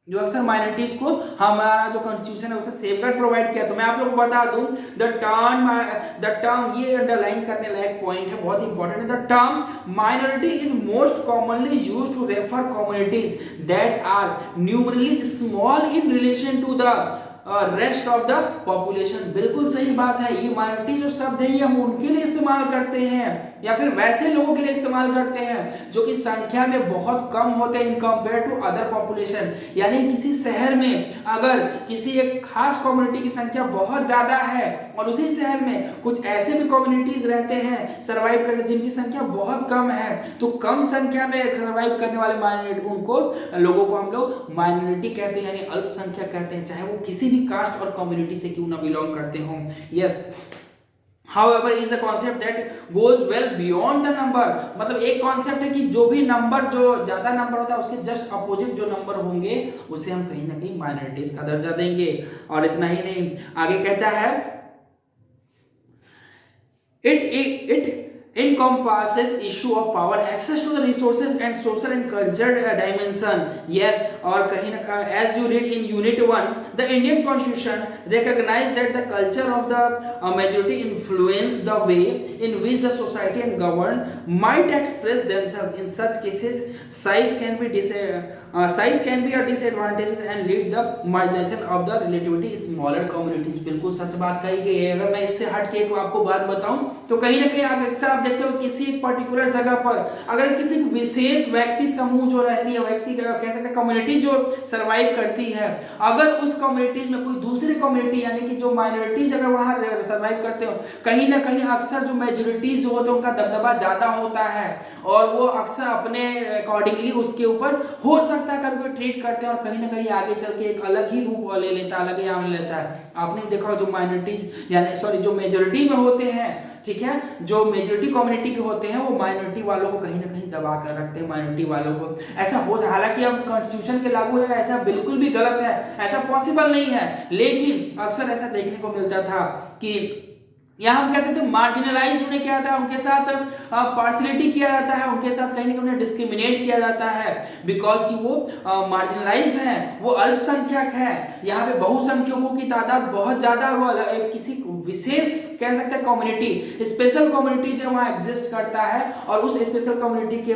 जो अक्सर माइनॉरिटीज को हमारा जो कॉन्स्टिट्यूशन है उसे सेफगार्ड प्रोवाइड किया? तो मैं आप लोगों को बता दूं, द टर्म ये अंडरलाइन करने लायक पॉइंट है, बहुत इंपॉर्टेंट है। The term minority is most commonly used to refer communities that are numerically small in relation to the rest of the population. बिल्कुल सही बात है, ये माइनॉरिटी जो शब्द है ये हम उनके लिए इस्तेमाल करते हैं या फिर वैसे लोगों के लिए इस्तेमाल करते हैं जो कि संख्या में बहुत कम होते हैं in compare to other population. यानी किसी शहर में अगर किसी एक खास कम्युनिटी की संख्या बहुत ज्यादा है और उसी शहर में कुछ ऐसे भी कम्युनिटीज रहते हैं सर्वाइव करते जिनकी संख्या बहुत कम है, तो कम संख्या में सर्वाइव करने वाले माइनॉरिटी उनको लोगों को हम लोग माइनॉरिटी कहते हैं, यानी अल्पसंख्यक कहते हैं, चाहे वो किसी भी कास्ट और कम्युनिटी से क्यों ना बिलोंग करते हो। Yes, however is a concept that goes well beyond the number। मतलब एक कॉन्सेप्ट है कि जो भी नंबर, जो ज्यादा नंबर होता है उसके जस्ट अपोजिट जो नंबर होंगे उसे हम कहीं ना कहीं माइनॉरिटीज का दर्जा देंगे। और इतना ही नहीं, आगे कहता है it encompasses issue of power, access to the resources and social and cultural dimension। yes, और कहीं ना as you read in unit 1, the Indian constitution recognize that the culture of the majority influence the way in which the society and govern might express themselves। in such cases size can be a disadvantage and lead the marginalization of the relatively smaller communities। बिल्कुल सच बात कही गई है। अगर मैं इससे हट के आपको बात बताऊं तो कहीं ना कहीं अक्सर आप देखते हो किसी एक पर्टिकुलर जगह पर अगर किसी विशेष व्यक्ति समूह जो रहती है, व्यक्ति कह सकते हैं कम्युनिटी जो सरवाइव करती है, अगर उस कम्युनिटी में कोई दूसरी कम्युनिटी यानी कि जो माइनॉरिटीज अगर वहां सरवाइव करते हो, कहीं ना कहीं अक्सर जो मेजोरिटीज जो होते हैं उनका दबदबा ज्यादा होता है और वो अक्सर अपने अकॉर्डिंगली उसके ऊपर हो सकता है कभी कोई ट्रीट करते हैं और कहीं ना कहीं आगे चल के एक अलग ही रूप ले लेता है, अलग ही आने लेता है। आपने देखा जो माइनॉरिटीज यानी सॉरी जो मेजोरिटी में होते हैं, ठीक है, जो मेजोरिटी कम्युनिटी के होते हैं वो माइनॉरिटी वालों को कहीं ना कहीं दबा कर रखते हैं, माइनॉरिटी वालों को। ऐसा हो, हालांकि अब कॉन्स्टिट्यूशन के लागू है, ऐसा बिल्कुल भी गलत है, ऐसा पॉसिबल नहीं है, लेकिन अक्सर ऐसा देखने को मिलता था कि या हम कह सकते हैं मार्जिनलाइज्ड उन्हें किया जाता है, उनके साथ पार्शियलिटी किया जाता है, उनके साथ कहीं ना कहीं उन्हें डिस्क्रिमिनेट किया जाता है बिकॉज कि वो मार्जिनलाइज्ड हैं, वो अल्पसंख्यक हैं। यहाँ पे बहुसंख्यकों की तादाद बहुत ज्यादा, वो किसी विशेष कह सकते हैं कम्युनिटी, स्पेशल कम्युनिटी जो वहाँ एग्जिस्ट करता है और उस स्पेशल कम्युनिटी के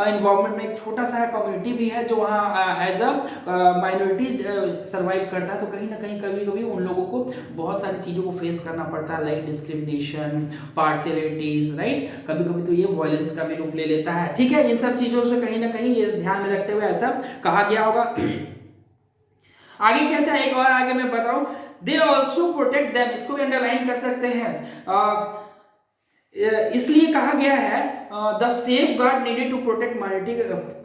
इन्वॉल्वमेंट में एक छोटा सा कम्युनिटी भी है जो वहाँ एज अ माइनॉरिटी सर्वाइव करता है। तो कहीं ना कहीं कभी कभी उन लोगों को बहुत सारी चीजों को फेस करना पड़ता है, लाइक डिस्क्रिमिनेशन, पार्शियलिटीज, राइट। कभी कभी तो ये वायलेंस का भी रूप ले लेता है, ठीक है। इन सब चीजों से कहीं ना कहीं ये ध्यान में रखते हुए ऐसा कहा गया होगा। आगे कहता है, एक और आगे मैं बताऊं, दे ऑल्सो प्रोटेक्ट देम, इसको भी अंडरलाइन कर सकते हैं। इसलिए कहा गया है the safeguard needed to protect minority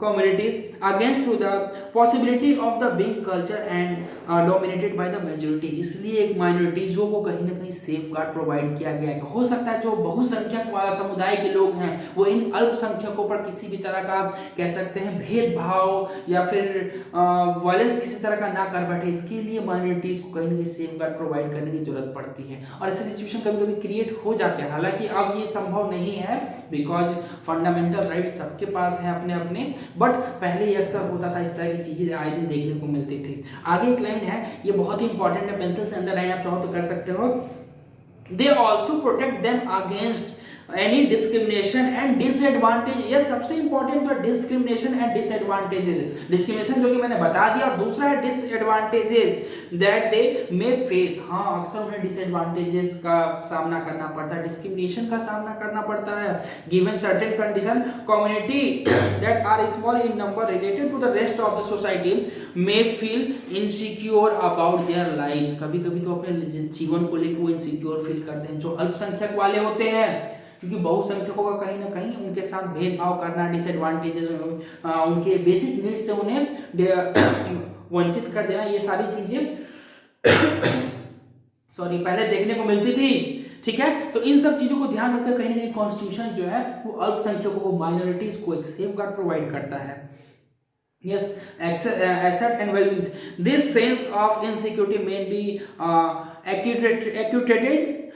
communities against to the possibility of the being culture and dominated by the majority. इसलिए एक माइनॉरिटीजों को कहीं ना कहीं सेफ गार्ड प्रोवाइड किया गया है। हो सकता है जो बहुसंख्यक समुदाय के लोग हैं वो इन अल्पसंख्यकों पर किसी भी तरह का कह सकते हैं भेदभाव या फिर वायलेंस किसी तरह का ना कर बैठे, इसके लिए माइनॉरिटीज को कहीं ना कहीं सेफ गार्ड प्रोवाइड करने की जरूरत पड़ती है। और ऐसे सिचुएशन कभी कभी क्रिएट हो जाते हैं, हालांकि अब ये संभव नहीं है बिकॉज फंडामेंटल राइट सबके पास है अपने अपने, बट पहले ये अक्सर होता था, इस तरह की चीजें आए दिन देखने को मिलती थी। आगे एक लाइन है, ये बहुत ही इंपॉर्टेंट है, पेंसिल से अंडरलाइन आप चाहो तो कर सकते हो। They also protect them against any discrimination and disadvantage. ये सबसे इंपॉर्टेंट तो डिस्क्रिमिनेशन एंड डिसएडवांटेजेस। डिस्क्रिमिनेशन जो कि मैंने बता दिया, और दूसरा है disadvantages that they may face. हाँ, अक्सर उन्हें डिसएडवांटेजेस का सामना करना पड़ता है, डिस्क्रिमिनेशन का सामना करना पड़ता है given certain condition. Community that are small in number related to the rest of the society may feel insecure about their lives. कभी कभी तो अपने जीवन को लेकर वो इनसिक्योर फील करते हैं जो अल्पसंख्यक वाले होते हैं, क्योंकि बहुसंख्यकों का कहीं ना कहीं उनके साथ भेदभाव करना, डिसएडवांटेजेस, उनके बेसिक नीड्स से उन्हें वंचित कर देना, ये सारी चीजें सॉरी पहले देखने को मिलती थी। ठीक है, तो इन सब चीजों को ध्यान रखकर कहीं ना कहीं कॉन्स्टिट्यूशन जो है वो अल्पसंख्यकों को, माइनॉरिटीज को एक सेफ गार्ड प्रोवाइड करता है। Yes, asset and well-being. This sense of insecurity may be accentuated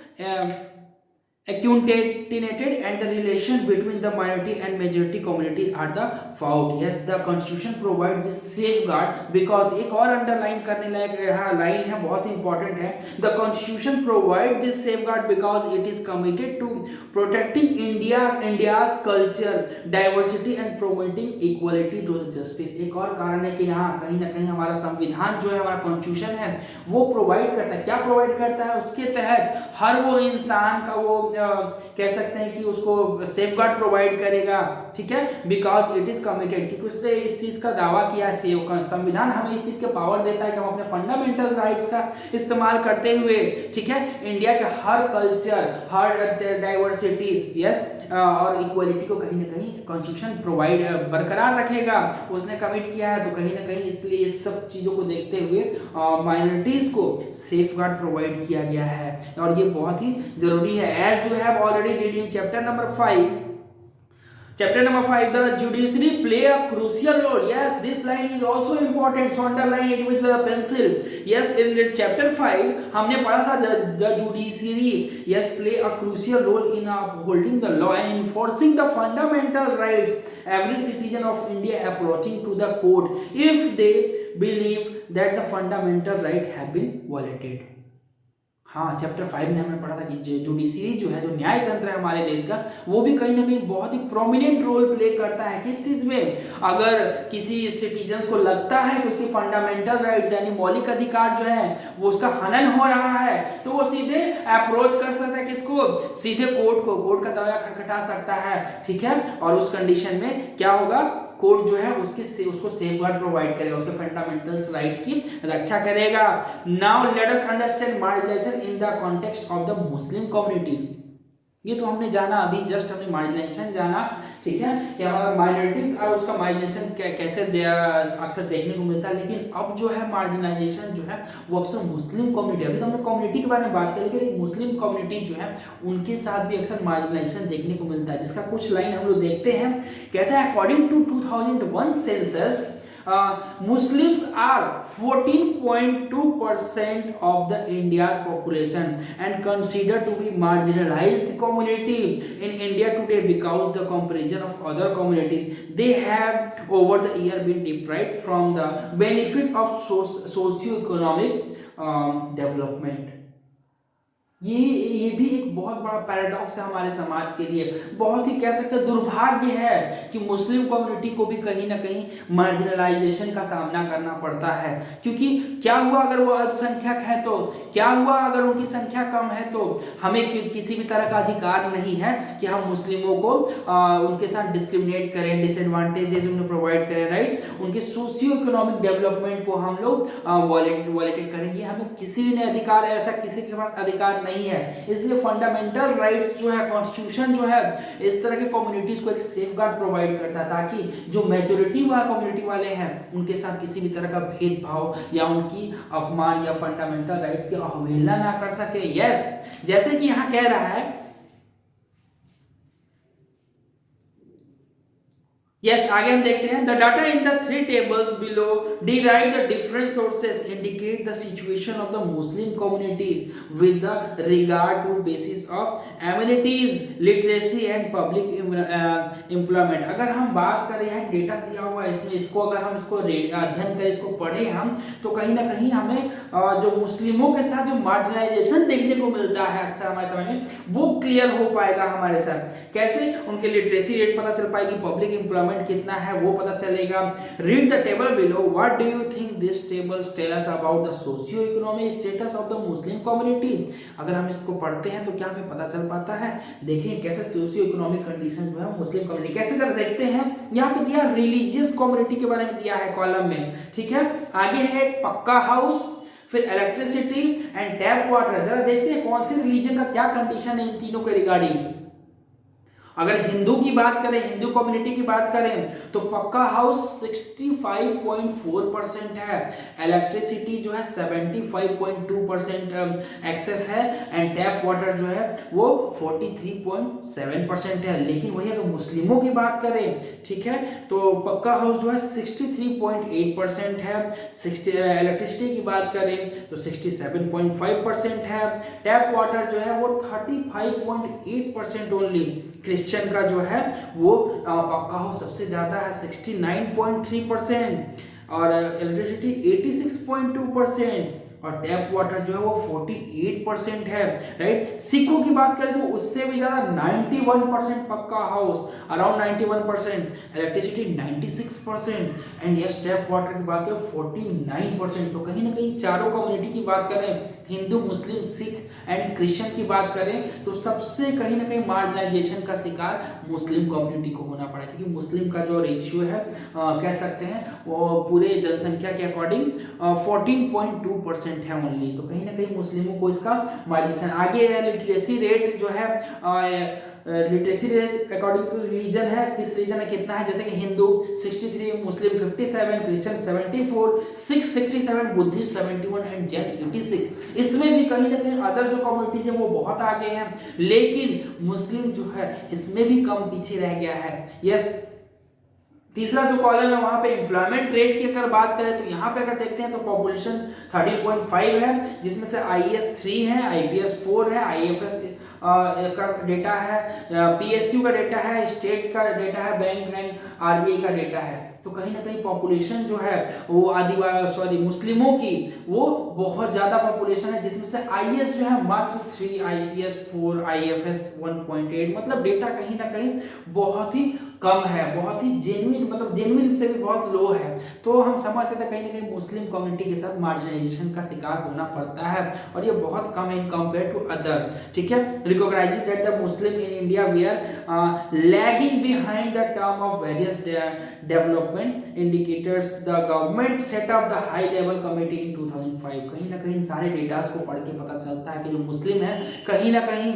and the relation between the minority and majority community are the fault. Yes, the constitution provides this safeguard because एक और underline करने लायक यहाँ line है, बहुत important है। The constitution provides this safeguard because it is committed to protecting India's culture, diversity and promoting equality to justice. एक और कारण है कि यहाँ कहीं ना कहीं हमारा संविधान जो है, हमारा कॉन्स्टिट्यूशन है, वो प्रोवाइड करता है। क्या प्रोवाइड करता है? उसके तहत हर वो इंसान का वो कह सकते हैं कि उसको सेफ गार्ड प्रोवाइड करेगा। ठीक है, बिकॉज इट इज कमिटेड, क्योंकि उसने इस चीज का दावा किया है। संविधान हमें इस चीज के पावर देता है कि हम अपने फंडामेंटल राइट्स का इस्तेमाल करते हुए, ठीक है, इंडिया के हर कल्चर, हर डाइवर्सिटीज, यस, और इक्वलिटी को कहीं ना कहीं कॉन्स्टिट्यूशन प्रोवाइड बरकरार रखेगा। उसने कमिट किया है, तो कहीं ना कहीं इसलिए इस सब चीजों को देखते हुए माइनॉरिटीज को सेफ गार्ड प्रोवाइड किया गया है, और ये बहुत ही जरूरी है। As you have already read in chapter number 5, the judiciary play a crucial role. Yes, this line is also important, so underline it with the pencil. Yes, in chapter 5 हमने पढ़ा था the judiciary, yes, play a crucial role in upholding the law and enforcing the fundamental rights. Every citizen of India approaching to the court if they believe that the fundamental right have been violated. हाँ, chapter 5 में हमने पढ़ा था कि judiciary जो है, जो न्याय तंत्र है हमारे देश का, वो भी कहीं ना कहीं बहुत ही प्रोमिनेंट रोल प्ले करता है। किस चीज में? अगर किसी सिटीजन्स को लगता है कि उसकी फंडामेंटल राइट्स यानी मौलिक अधिकार जो है वो उसका हनन हो रहा है, तो वो सीधे अप्रोच कर सकता है किसको? सीधे कोर्ट को, कोर्ट का दरवाजा खटखटा सकता है। ठीक है, और उस कंडीशन में क्या होगा? कोर्ट जो है उसको सेफगार्ड प्रोवाइड करेगा, उसके फंडामेंटल्स राइट की रक्षा करेगा। Now let us understand marginalisation in the context of the Muslim community. ये तो हमने जाना, अभी जस्ट हमने मार्जिनलाइजेशन जाना, ठीक है, कि हमारा माइनॉरिटीज और उसका मार्जिनलाइजेशन कैसे अक्सर देखने को मिलता है। लेकिन अब जो है मार्जिनलाइजेशन जो है वो अक्सर मुस्लिम कम्युनिटी, अभी तो हमने कम्युनिटी के बारे में बात करी, लेकिन मुस्लिम कम्युनिटी जो है उनके साथ भी अक्सर मार्जिनलाइजेशन देखने को मिलता है, जिसका कुछ लाइन हम लोग देखते हैं। कहता है according to 2001 census Muslims are 14.2% of the India's population and considered to be marginalized community in India today because the comparison of other communities they have over the year been deprived from the benefits of socio-economic development. ये भी एक बहुत बड़ा paradox है हमारे समाज के लिए, बहुत ही कह सकते हैं दुर्भाग्य है कि मुस्लिम कम्युनिटी को भी कहीं ना कहीं मार्जिनलाइजेशन का सामना करना पड़ता है। क्योंकि क्या हुआ अगर वो अल्पसंख्यक है, तो क्या हुआ अगर उनकी संख्या कम है, तो हमें किसी भी तरह का अधिकार नहीं है कि हम मुस्लिमों को उनके साथ डिस्क्रिमिनेट करें, डिसएडवांटेजेस उन्हें प्रोवाइड करें, राइट, उनके सोशियो इकोनॉमिक डेवलपमेंट को हम लोग वॉलेटेड करें। ये हमें किसी भी ने अधिकार, ऐसा किसी के पास अधिकार नहीं है। इसलिए फंडामेंटल राइट्स जो है, कॉन्स्टिट्यूशन जो है, इस तरह के कम्युनिटीज को एक सेफगार्ड प्रोवाइड करता है ताकि जो मेजॉरिटी कम्युनिटी वाले हैं उनके साथ किसी भी तरह का भेदभाव या उनकी अपमान या फंडामेंटल राइट्स की अवहेलना ना कर सके। यस, जैसे कि यहां कह रहा है, यस, आगे हम देखते हैं the data in the 3 tables below derive the different sources indicate the situation of the Muslim communities with the regard to basis of amenities, literacy and public employment. अगर हम बात करें, यहाँ डेटा दिया हुआ है इसमें, इसको अगर हम इसको अध्ययन करें, इसको पढ़े हम, तो कहीं ना कहीं हमें जो मुस्लिमों के साथ जो मार्जिनलाइजेशन देखने को मिलता है अक्सर हमारे समय में, वो क्लियर हो पाएगा हमारे साथ। कैसे? उनके लिटरेसी रेट पता चल पाएगी, पब्लिक एम्प्लॉयमेंट कितना है वो पता चलेगा। Read the table below, what do you think this tables tell us about the socio economic status of the Muslim community. अगर हम इसको पढ़ते हैं तो क्या हमें पता चल पाता है? देखिए कैसे सोशियो इकोनॉमिक कंडीशन जो है मुस्लिम कम्युनिटी, कैसे जरा देखते हैं। यहाँ पे दिया रिलीजियस कम्युनिटी के बारे में दिया है कॉलम में, ठीक है। आगे है एक पक्का हाउस, फिर इलेक्ट्रिसिटी एंड टैप वाटर। जरा देखते हैं कौन सी रिलीजन का क्या कंडीशन है इन तीनों के रिगार्डिंग। अगर हिंदू की बात करें, हिंदू कम्युनिटी की बात करें तो पक्का हाउस 65.4% है, इलेक्ट्रिसिटी जो है 75.2% एक्सेस है, एंड टैप वाटर जो है वो 43.7% है। लेकिन वही अगर मुस्लिमों की बात करें, ठीक है, तो पक्का हाउस जो है 63.8% है, इलेक्ट्रिसिटी की बात करें तो 67.5% है, टैप वाटर जो है वो 35.8% ओनली। क्रिश्चियन का जो है वो पक्का हाउस सबसे ज्यादा है 69.3%, और इलेक्ट्रिसिटी 86.2%, और टैप वाटर जो है वो 48% है, राइट। सिखों की बात करें तो उससे भी ज्यादा 91% पक्का house, around 91%, electricity 96%, and yes tap water की बात करें 49%। तो कहीं ना कहीं चारों कम्युनिटी की बात करें, हिंदू, मुस्लिम, सिख एंड क्रिश्चियन की बात करें तो सबसे कहीं ना कहीं मार्जिनाइजेशन का शिकार मुस्लिम कम्युनिटी को होना पड़ा, क्योंकि मुस्लिम का जो रेशियो है कह सकते हैं वो पूरे जनसंख्या के अकॉर्डिंग 14.2% है ओनली। तो कहीं ना कहीं मुस्लिमों को इसका मार्जिनेशन। आगे लिटरेसी रेट जो है, literacy rate according to religion है, किस रीजन में कितना है, जैसे कि Hindu 63, Muslim 57, Christian 74, Sikh 67, Buddhist 71 and Jain 86। इसमें भी कहीं ना कहीं अदर जो कम्युनिटीज है वो बहुत आगे हैं, लेकिन मुस्लिम जो है इसमें भी कम पीछे रह गया है। यस, तीसरा जो कॉलम है वहां पे एम्प्लॉयमेंट रेट की अगर बात करें तो यहाँ पे अगर देखते हैं तो पॉपुलेशन 13.5 है, जिसमें से आईएएस 3 है, आईपीएस 4 है, आईएफएस का डेटा है, पीएसयू का डेटा है, स्टेट का डेटा है, बैंक एंड आरबीआई का डेटा है। तो कहीं ना कहीं पॉपुलेशन जो है वो आदिवासी मुस्लिमों की वो बहुत ज्यादा पॉपुलेशन है, जिसमें से आईएएस जो है मात्र 3, आईपीएस 4, आईएफएस 1.8, मतलब डेटा कहीं ना कहीं बहुत ही कम है, बहुत ही जेन्युइन, मतलब जेन्युइन से भी बहुत लो है। तो हम समझ सकते हैं कहीं ना कहीं मुस्लिम कम्युनिटी के साथ मार्जिनाइजेशन का शिकार होना पड़ता है, और ये बहुत कम है इन कंपेयर टू अदर, ठीक है। Recognising that the Muslim in India we are lagging behind the term of various development indicators, the government set up the high level committee in 2005। कहीं ना कहीं सारे डेटास को पढ़ के पता चलता है कि जो मुस्लिम है कहीं ना कहीं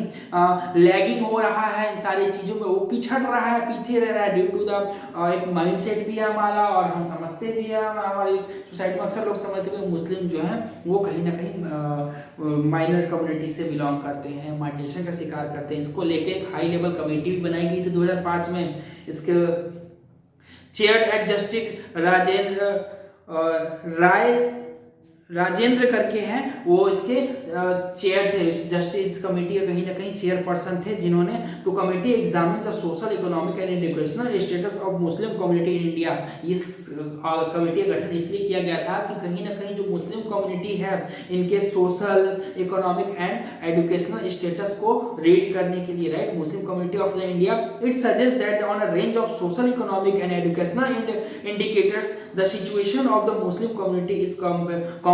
लैगिंग हो रहा है इन सारी चीजों में, वो पिछड़ रहा है, पीछे रह रहा है, ड्यू टू द एक माइंडसेट भी है हमारा, और हम समझते भी है, हमारी सोसाइटी में अक्सर लोग समझते हैं मुस्लिम जो है वो कहीं ना कहीं माइनर कम्युनिटी से बिलोंग करते हैं, मार्जिनेशन का शिकार करते हैं। इसको लेके एक हाई लेवल कमेटी भी बनाई गई थी 2005 में। इसके चेयर एट जस्टिस राजेंद्र करके हैं, वो इसके चेयर थे, जस्टिस कमेटी के कहीं ना कहीं चेयरपर्सन थे, जिन्होंने to committee examine the social, economic and educational status of Muslim community in India. इस कमेटी का गठन इसलिए किया गया था कि कहीं ना कहीं जो मुस्लिम कम्युनिटी है इनके social, economic and educational status को रीड करने के लिए, right. Muslim community of the India it suggest that on a range of social, economic and educational indicators the situation of the Muslim community is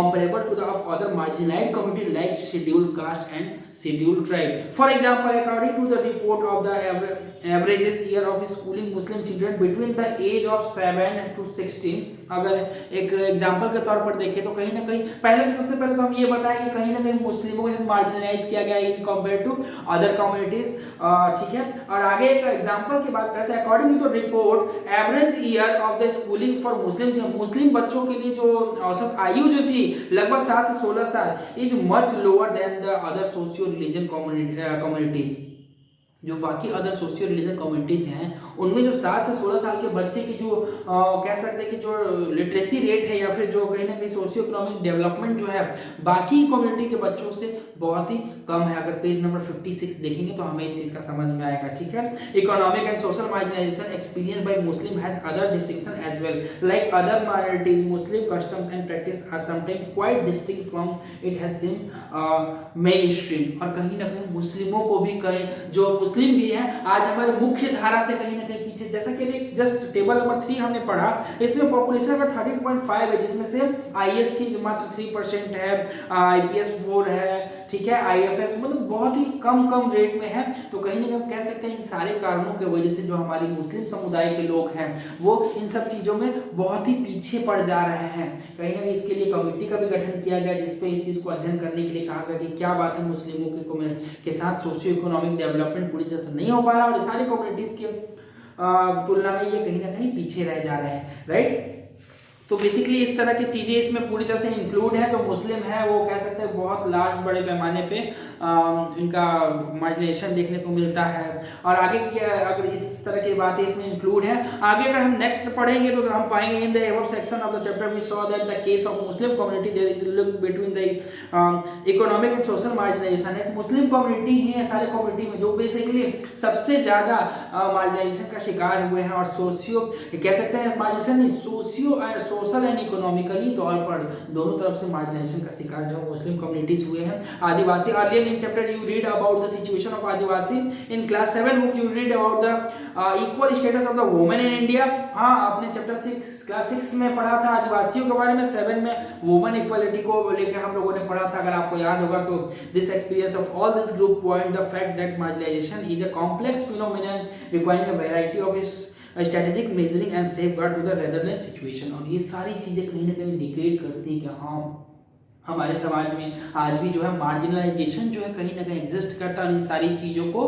comparable to the of other marginalized community like scheduled caste and scheduled tribe. For example, according to the report of the averages year of schooling Muslim children between the age of 7 to 16, अगर एक example के तौर पर देखें तो कहीं ना कहीं सबसे पहले तो हम ये बताएं कि कहीं ना कहीं मुस्लिमों को मार्जिनलाइज किया गया in compare to other communities, ठीक है। और आगे एक एग्जांपल की बात करते हैं, according to report average year of the schooling for Muslim बच्चों के लिए जो औसत आयु जो थी लगभग 7 से 16 साल is much lower than the other socio religion communities. जो बाकी अदर सोशियो रिलीजन कम्युनिटीज हैं उनमें जो 7 से 16 साल के बच्चे की जो कह सकते हैं कि जो लिटरेसी रेट है या फिर जो कहीं ना कहीं सोशियो इकोनॉमिक डेवलपमेंट जो है बाकी कम्युनिटी के बच्चों से बहुत ही कम है। अगर पेज नंबर 56 देखेंगे तो हमें इस चीज का समझ में आएगा, ठीक है। Economic and social marginalisation experience by Muslim has other distinction as well, like other minorities Muslim customs and practice are sometime quite distinct from it has seen mainstream. और कहीं ना कहीं मुस्लिमों को भी कहीं जो मुस्लिम भी है आज हमारे मुख्य धारा से कहीं ना कहीं पीछे, जैसा कि अभी जस्ट टेबल नंबर 3 हमने पढ़ा, इसमें पॉपुलेशन का 13.5 है, जिसमें से आईएएस की मात्र 3% है, आईपीएस 4 है, ठीक है, आईएफएस मतलब बहुत ही कम रेट में है। तो कहीं ना कहीं हम कह सकते हैं इन सारे कारणों की वजह से जो हमारी मुस्लिम समुदाय के लोग हैं वो इन सब चीजों में बहुत ही पीछे पड़ जा रहे हैं। कहीं ना कहीं इसके लिए कमेटी का भी गठन किया गया जिसपे इस चीज को अध्ययन करने के लिए कहा गया कि क्या बात है मुस्लिमों के साथ सोशियो इकोनॉमिक डेवलपमेंट पूरी तरह से नहीं हो पा रहा और सारी कम्युनिटीज़ की तुलना में ये कहीं ना कहीं पीछे रह जा रहे हैं, राइट। तो बेसिकली इस तरह की चीज़ें इसमें पूरी तरह से इंक्लूड है। जो मुस्लिम है वो कह सकते हैं बहुत लार्ज बड़े पैमाने पे इनका मार्जिनेशन देखने को मिलता है। और आगे की अगर इस तरह की बातें इसमें इंक्लूड है, आगे अगर हम नेक्स्ट पढ़ेंगे तो हम पाएंगे in the above section of the chapter we saw that the case of Muslim community there is link between the economic and social marginalisation. एक मुस्लिम कम्युनिटी ही है सारे कम्युनिटी में जो बेसिकली सबसे ज़्यादा मार्जिनाइजेशन का शिकार हुए हैं और सोशियो कह सकते हैं margination socio social and economically तौर पर दोनों तरफ से मार्जिनेशन का शिकार जो मुस्लिम कम्युनिटीज हुए हैं। Adivasi earlier in chapter you read about the situation of Adivasi in class 7 book you read about the equal status of the women in India. हाँ, आपने चैप्टर 6 क्लास 6 में पढ़ा था आदिवासियों के बारे में, 7 में वुमेन इक्वालिटी को लेकर हम लोगों ने पढ़ा था। अगर आपको याद होगा तो this experience of all this group point the fact that marginalization is a complex phenomenon requiring a variety of strategic measuring and safeguard to the otherness situation. और ये सारी चीज़ें कहीं ना कहीं इंडिकेट करती हैं कि हाँ हमारे समाज में आज भी जो है मार्जिनलाइजेशन जो है कहीं ना कहीं एग्जिस्ट करता है। इन सारी चीज़ों को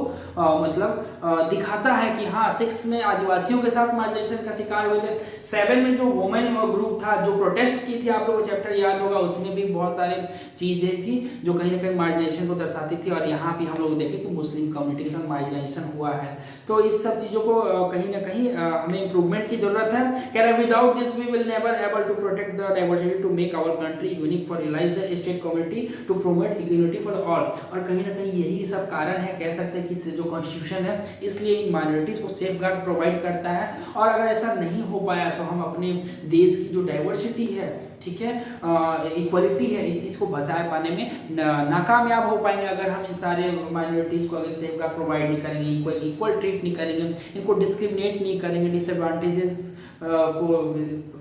दिखाता है कि हाँ 6 में आदिवासियों के साथ मार्जिनेशन का शिकार हुए थे, 7 में जो वुमेन ग्रुप था जो प्रोटेस्ट की थी, आप लोगों को चैप्टर याद होगा, उसमें भी बहुत सारी चीज़ें थी जो कहीं ना कहीं मार्जिनेशन को दर्शाती थी। और यहाँ भी हम लोग देखें कि मुस्लिम कम्युनिटी के साथ मार्जिनाइजेशन हुआ है। तो इस सब चीज़ों को कहीं ना कहीं हमें इंप्रूवमेंट की जरूरत है। कह रहे without this we will never able to protect the diversity to make our country unique for realise the state community to promote equality for all. और कहीं ना कहीं यही सब कारण है, कह सकते हैं कि जो कॉन्स्टिट्यूशन है इसलिए इन माइनॉरिटीज को सेफ गार्ड प्रोवाइड करता है। और अगर ऐसा नहीं हो पाया तो हम अपने देश की जो डाइवर्सिटी है, ठीक है, इक्वलिटी है, इस चीज़ को बचाए पाने में नाकामयाब हो पाएंगे अगर हम इन सारे माइनॉरिटीज़ को अगर सेफ गार्ड प्रोवाइड नहीं करेंगे, इनको इक्वल ट्रीट नहीं करेंगे, इनको डिस्क्रिमिनेट नहीं करेंगे, डिसएडवांटेजेस को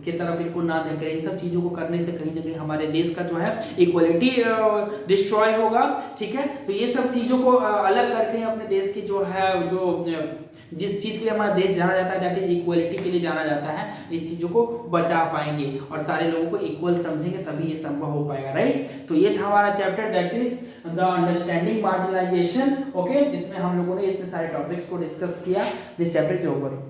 की तरफ इनको ना देखें। इन सब चीज़ों को करने से कहीं ना कहीं हमारे देश का जो है इक्वलिटी डिस्ट्रॉय होगा, ठीक है। तो ये सब चीज़ों को अलग करके अपने देश की जो है जो जिस चीज़ के लिए हमारा देश जाना जाता है दैट इज इक्वलिटी के लिए जाना जाता है, इस चीज़ों को बचा पाएंगे और सारे लोगों को इक्वल समझेंगे तभी ये संभव हो पाएगा, राइट। तो ये था हमारा chapter that is the understanding marginalisation. Okay, इसमें हम लोगों ने इतने सारे टॉपिक्स को डिस्कस किया। This chapter is over.